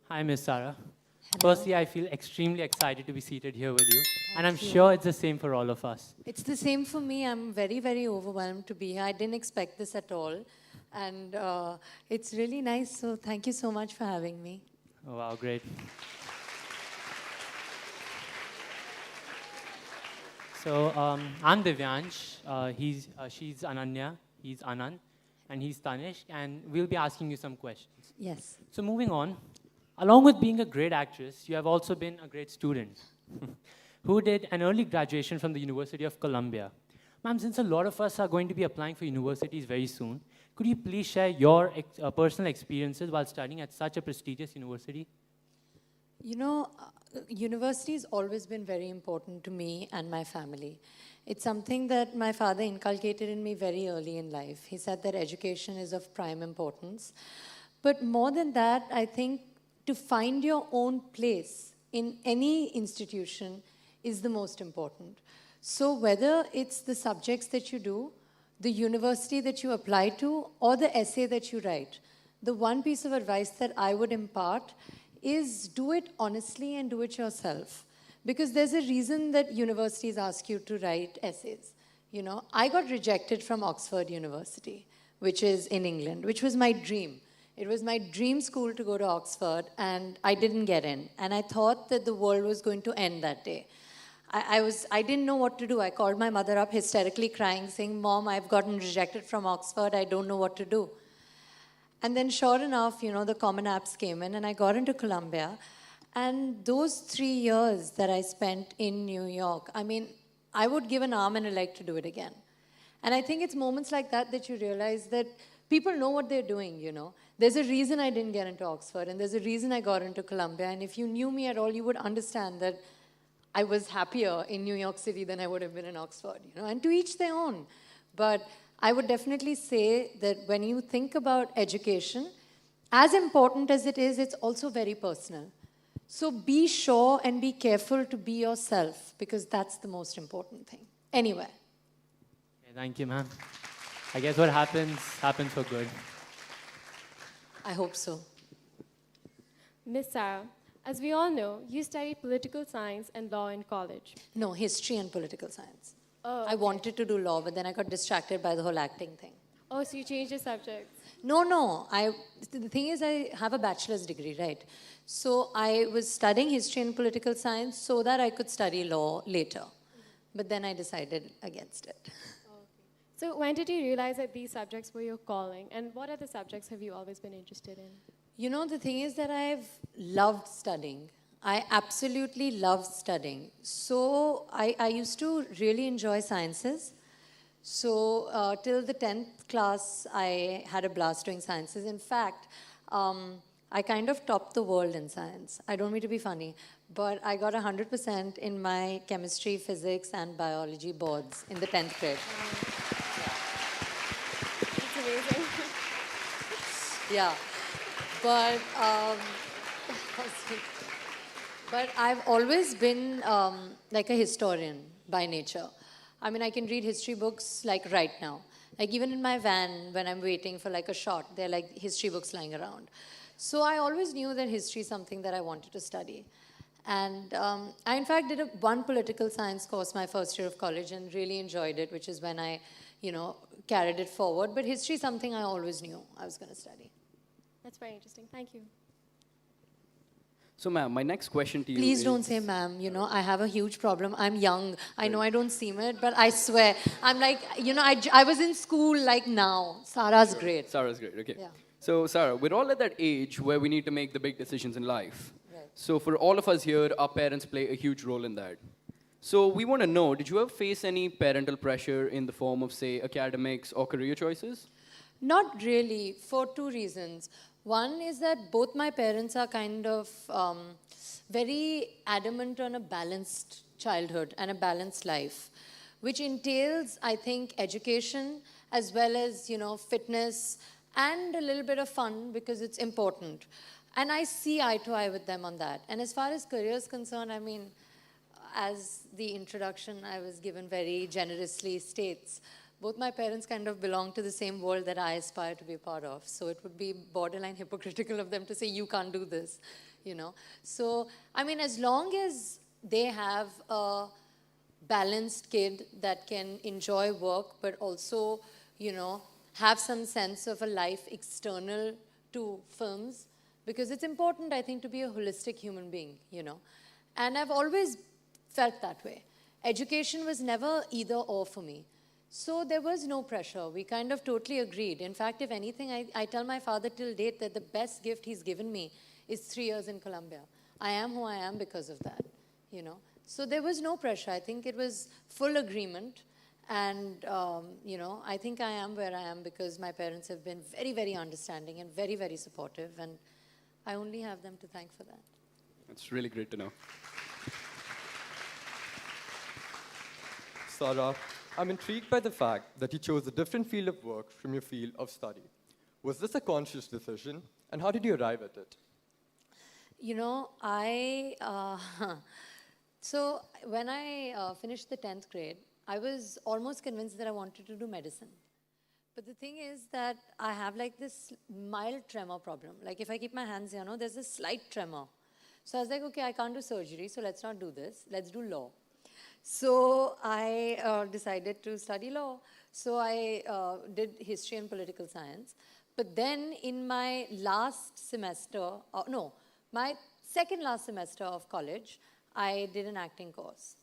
Hi, Miss Sarah. Hello. Firstly, I feel extremely excited to be seated here with you, and I'm Thank you. sure it's the same for all of us. It's the same for me. I'm very, very overwhelmed to be here. I didn't expect this at all. And it's really nice. So thank you so much for having me. Oh, wow, great. So, I'm Divyansh. She's Ananya. He's Anand, and he's Tanishq, and we'll be asking you some questions. Yes. So, moving on, along with being a great actress, you have also been a great student who did an early graduation from the University of Columbia. Ma'am, since a lot of us are going to be applying for universities very soon, could you please share your personal experiences while studying at such a prestigious university? You know, university has always been very important to me and my family. It's something that my father inculcated in me very early in life. He said that education is of prime importance. But more than that, I think to find your own place in any institution is the most important. So whether it's the subjects that you do, the university that you apply to, or the essay that you write, the one piece of advice that I would impart is do it honestly and do it yourself. Because there's a reason that universities ask you to write essays. You know, I got rejected from Oxford University, which is in England, which was my dream. It was my dream school to go to Oxford, and I didn't get in. And I thought that the world was going to end that day. I didn't know what to do. I called my mother up hysterically crying, saying, Mom, I've gotten rejected from Oxford. I don't know what to do. And then sure enough, you know, the Common Apps came in and I got into Columbia. And those 3 years that I spent in New York, I mean, I would give an arm and a leg to do it again. And I think it's moments like that that you realize that people know what they're doing, you know. There's a reason I didn't get into Oxford and there's a reason I got into Columbia. And if you knew me at all, you would understand that I was happier in New York City than I would have been in Oxford, you know, and to each their own. But I would definitely say that when you think about education, as important as it is, it's also very personal. So be sure and be careful to be yourself because that's the most important thing. Anyway. Okay, thank you, ma'am. I guess what happens, happens for good. I hope so. Miss Sarah, as we all know, you studied political science and law in college. No, history and political science. Oh, I wanted to do law, but then I got distracted by the whole acting thing. Oh, so you changed your subjects. No. The thing is, I have a bachelor's degree, right? So I was studying history and political science so that I could study law later. But then I decided against it. So when did you realize that these subjects were your calling? And what other subjects have you always been interested in? You know, the thing is that I've loved studying. I absolutely love studying. So I used to really enjoy sciences. So till the 10th class, I had a blast doing sciences. In fact, I kind of topped the world in science. I don't mean to be funny, but I got 100% in my chemistry, physics, and biology boards in the 10th grade. It's amazing. Yeah. But, but I've always been like a historian by nature. I mean, I can read history books like right now. Like even in my van, when I'm waiting for like a shot, there are like history books lying around. So I always knew that history is something that I wanted to study. And I, in fact, did one political science course my first year of college and really enjoyed it, which is when I, you know, carried it forward. But history is something I always knew I was going to study. That's very interesting. Thank you. So, ma'am, my next question to you Please is... don't say ma'am, you know, I have a huge problem. I'm young. I know I don't seem it, but I swear. I'm like, you know, I was in school like now. Sarah's great. Sarah's great, okay. Yeah. So, Sarah, we're all at that age where we need to make the big decisions in life. Right. So, for all of us here, our parents play a huge role in that. So, we want to know, did you ever face any parental pressure in the form of, say, academics or career choices? Not really, for two reasons. One is that both my parents are kind of very adamant on a balanced childhood and a balanced life, which entails, I think, education as well as, you know, fitness and a little bit of fun because it's important. And I see eye to eye with them on that. And as far as career is concerned, I mean, as the introduction I was given very generously states, both my parents kind of belong to the same world that I aspire to be a part of. So it would be borderline hypocritical of them to say, you can't do this, you know. So, I mean, as long as they have a balanced kid that can enjoy work, but also, you know, have some sense of a life external to films, because it's important, I think, to be a holistic human being, you know. And I've always felt that way. Education was never either or for me. So there was no pressure. We kind of totally agreed. In fact, if anything, I tell my father till date that the best gift he's given me is 3 years in Colombia. I am who I am because of that, you know. So there was no pressure. I think it was full agreement. And, you know, I think I am where I am because my parents have been very, very understanding and very, very supportive. And I only have them to thank for that. That's really great to know. Sara, I'm intrigued by the fact that you chose a different field of work from your field of study. Was this a conscious decision, and how did you arrive at it? You know, so when I finished the 10th grade, I was almost convinced that I wanted to do medicine. But the thing is that I have like this mild tremor problem. Like if I keep my hands, you know, there's a slight tremor. So I was like, okay, I can't do surgery, so let's not do this. Let's do law. So I decided to study law. So I did history and political science. But then in my last semester, my second last semester of college, I did an acting course.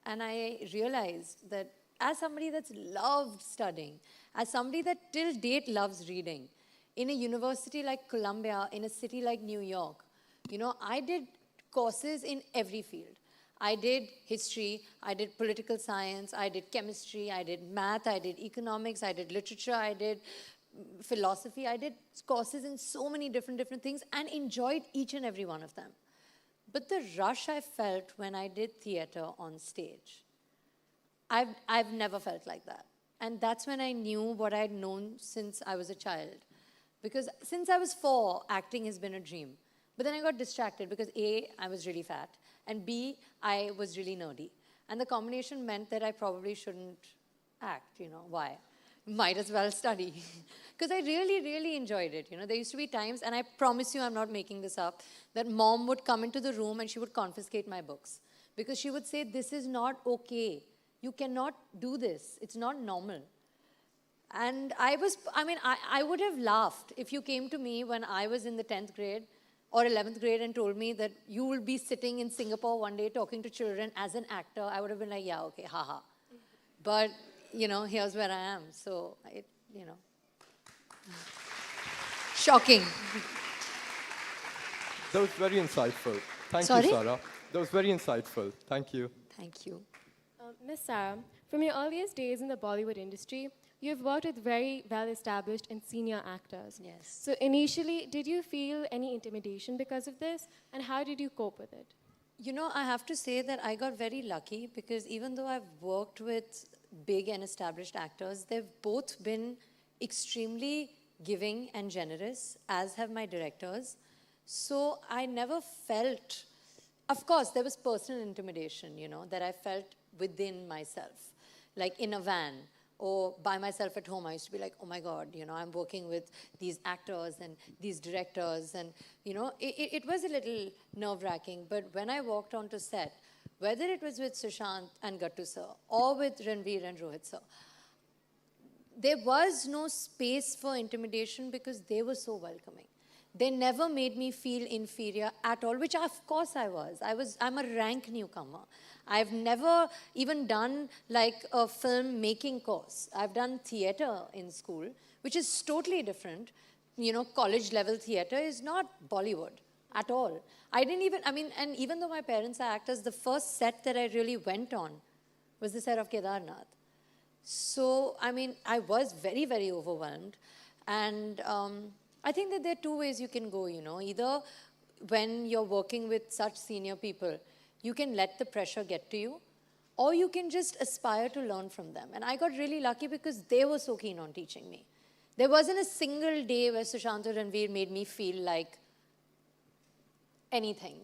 And I realized that as somebody that's loved studying, as somebody that till date loves reading, in a university like Columbia, in a city like New York, you know, I did courses in every field. I did history, I did political science, I did chemistry, I did math, I did economics, I did literature, I did philosophy. I did courses in so many different things and enjoyed each and every one of them. But the rush I felt when I did theater on stage, I've never felt like that. And that's when I knew what I'd known since I was a child. Because since I was 4, acting has been a dream. But then I got distracted because A, I was really fat, and B, I was really nerdy. And the combination meant that I probably shouldn't act, you know, why? Might as well study. Because I really, really enjoyed it. You know, there used to be times, and I promise you I'm not making this up, that mom would come into the room and she would confiscate my books. Because she would say, this is not okay. You cannot do this. It's not normal. And I would have laughed if you came to me when I was in the 10th grade or 11th grade and told me that you will be sitting in Singapore one day talking to children as an actor. I would have been like, yeah, okay, haha. But, you know, here's where I am. So, you know, shocking. That was very insightful. Thank Sorry? you, Sara. That was very insightful. Thank you. Thank you. Miss Sarah, from your earliest days in the Bollywood industry, you've worked with very well-established and senior actors. Yes. So initially, did you feel any intimidation because of this? And how did you cope with it? You know, I have to say that I got very lucky because even though I've worked with big and established actors, they've both been extremely giving and generous, as have my directors. So I never felt, of course, there was personal intimidation, you know, that I felt within myself, like in a van or by myself at home. I used to be like, oh my God, you know, I'm working with these actors and these directors. And, you know, it was a little nerve-wracking. But when I walked onto set, whether it was with Sushant and Gattu sir or with Ranveer and Rohit sir, there was no space for intimidation because they were so welcoming. They never made me feel inferior at all, which of course I was. I'm a rank newcomer. I've never even done like a film making course. I've done theater in school, which is totally different. You know, college level theater is not Bollywood at all. And even though my parents are actors, the first set that I really went on was the set of Kedarnath. So, I mean, I was very, very overwhelmed. And I think that there are 2 ways you can go, you know. Either when you're working with such senior people, you can let the pressure get to you, or you can just aspire to learn from them. And I got really lucky because they were so keen on teaching me. There wasn't a single day where Sushant or Ranveer made me feel like anything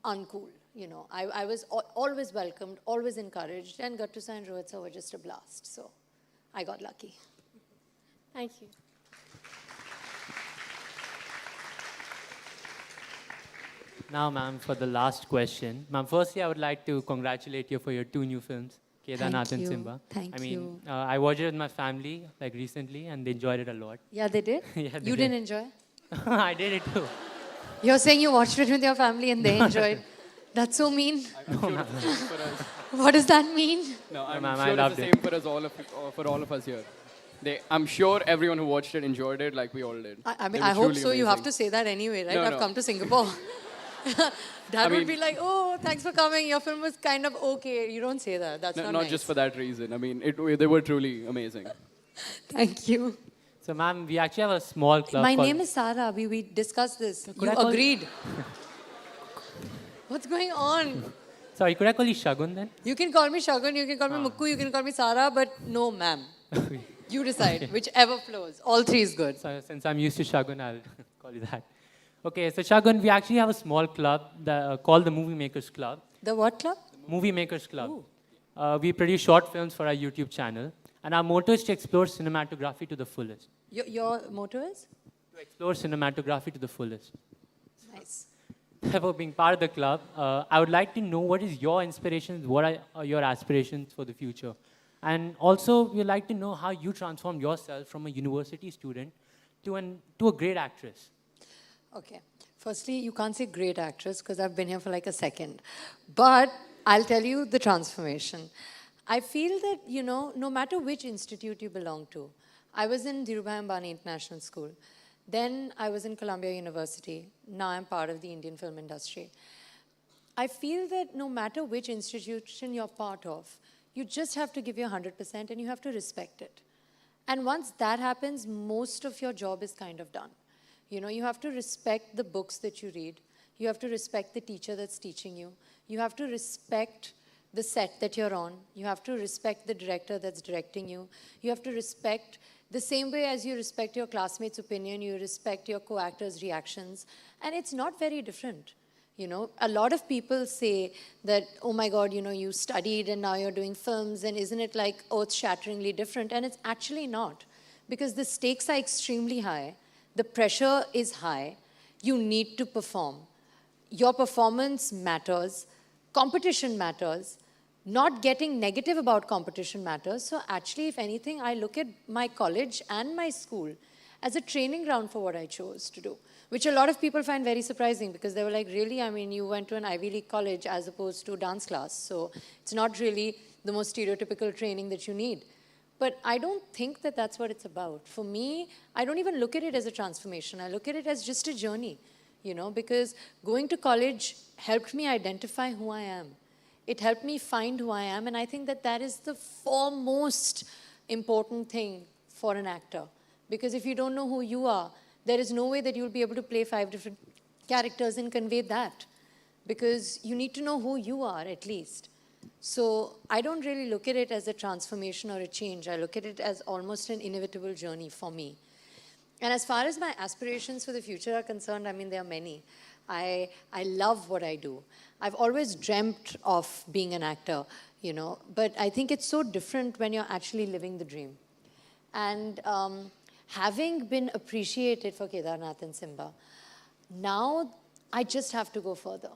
uncool, you know. I was always welcomed, always encouraged, and Gattu sir and Rohit sir were just a blast. So I got lucky. Thank you. Now, ma'am, for the last question. Ma'am, firstly, I would like to congratulate you for your 2 new films, Kedarnath and you. Simba. Thank I mean, you. I watched it with my family, like recently, and they enjoyed it a lot. Yeah, they did? Yeah, they You did. didn't enjoy? I did it too. You're saying you watched it with your family and they enjoyed? That's so mean. I'm sure it's the same for us. What does that mean? No, I'm ma'am, I sure it's loved the it. same for us for all of us here. I'm sure everyone who watched it enjoyed it like we all did. I They mean, were I hope truly so. You have amazing. to say that anyway, right? No, I've no. come to Singapore. Dad would mean- be like, oh, thanks for coming. Your film was kind of okay. You don't say that. That's No, not not nice. just for that reason. I mean, they were truly amazing. Thank you. So, ma'am, we actually have a small club My called- name is Sara. We discussed this. Could You I call- agreed. What's going on? Sorry, could I call you Shagun then? You can call me Shagun, you can call me Mukku, you can call me Sara, but no, ma'am. You decide, whichever flows. All three is good. So, since I'm used to Shagun, I'll call you that. Okay, so Shagun, we actually have a small club called the Movie Makers Club. The what club? Movie Makers Club. We produce short films for our YouTube channel, and our motto is to explore cinematography to the fullest. Your motto is? To explore cinematography to the fullest. Nice. For being part of the club, I would like to know what is your inspirations, what are your aspirations for the future? And also, we'd like to know how you transformed yourself from a university student to a great actress. Okay. Firstly, you can't say great actress because I've been here for like a second. But I'll tell you the transformation. I feel that, no matter which institute you belong to, I was in Dhirubhai Ambani International School. Then I was in Columbia University. Now I'm part of the Indian film industry. I feel that no matter which institution you're part of, you just have to give your 100% and you have to respect it. And once that happens, most of your job is kind of done. You have to respect the books that you read. You have to respect the teacher that's teaching you. You have to respect the set that you're on. You have to respect the director that's directing you. You have to respect the same way as you respect your classmates' opinion, you respect your co-actors' reactions. And it's not very different. A lot of people say that, oh my God, you studied and now you're doing films and isn't it like earth-shatteringly different? And it's actually not, because the stakes are extremely high. The pressure is high. You need to perform. Your performance matters. Competition matters. Not getting negative about competition matters. So actually, if anything, I look at my college and my school as a training ground for what I chose to do, which a lot of people find very surprising because they were like, really? I mean, you went to an Ivy League college as opposed to dance class. So it's not really the most stereotypical training that you need. But I don't think that that's what it's about. For me, I don't even look at it as a transformation. I look at it as just a journey, because going to college helped me identify who I am. It helped me find who I am, and I think that that is the foremost important thing for an actor. Because if you don't know who you are, there is no way that you'll be able to play 5 different characters and convey that. Because you need to know who you are, at least. So I don't really look at it as a transformation or a change. I look at it as almost an inevitable journey for me. And as far as my aspirations for the future are concerned, I mean, there are many. I love what I do. I've always dreamt of being an actor, but I think it's so different when you're actually living the dream. And having been appreciated for Kedarnath and Simba, now I just have to go further,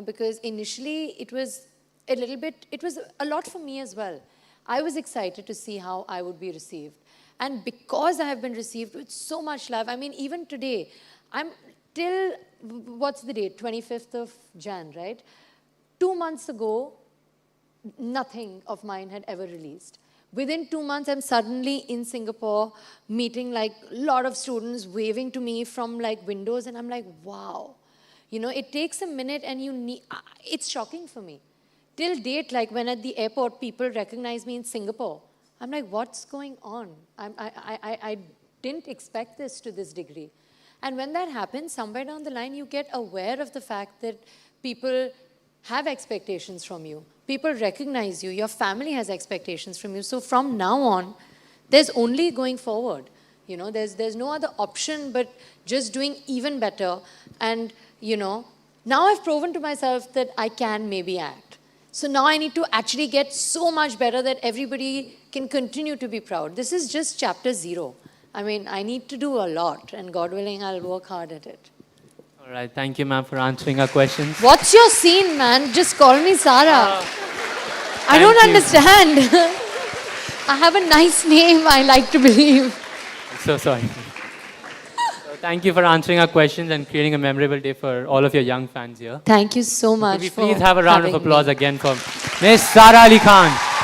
because initially it was a lot for me as well. I was excited to see how I would be received. And because I have been received with so much love, I mean, even today, I'm till, what's the date? 25th of Jan, right? 2 months ago, nothing of mine had ever released. Within 2 months, I'm suddenly in Singapore, meeting like a lot of students, waving to me from like windows, and I'm like, wow. It takes a minute and it's shocking for me. Till date, like when at the airport, people recognize me in Singapore. I'm like, what's going on? I didn't expect this to this degree. And when that happens, somewhere down the line, you get aware of the fact that people have expectations from you. People recognize you. Your family has expectations from you. So from now on, there's only going forward. There's no other option but just doing even better. And, now I've proven to myself that I can maybe act. So now I need to actually get so much better that everybody can continue to be proud. This is just chapter 0. I mean, I need to do a lot, and God willing, I'll work hard at it. All right, thank you, ma'am, for answering our questions. What's your scene, man? Just call me Sara. I thank don't you. understand. I have a nice name, I like to believe. I'm so sorry. So thank you for answering our questions and creating a memorable day for all of your young fans here. Thank you so much. Could we for please have a round of having applause me. again for Miss Sara Ali Khan.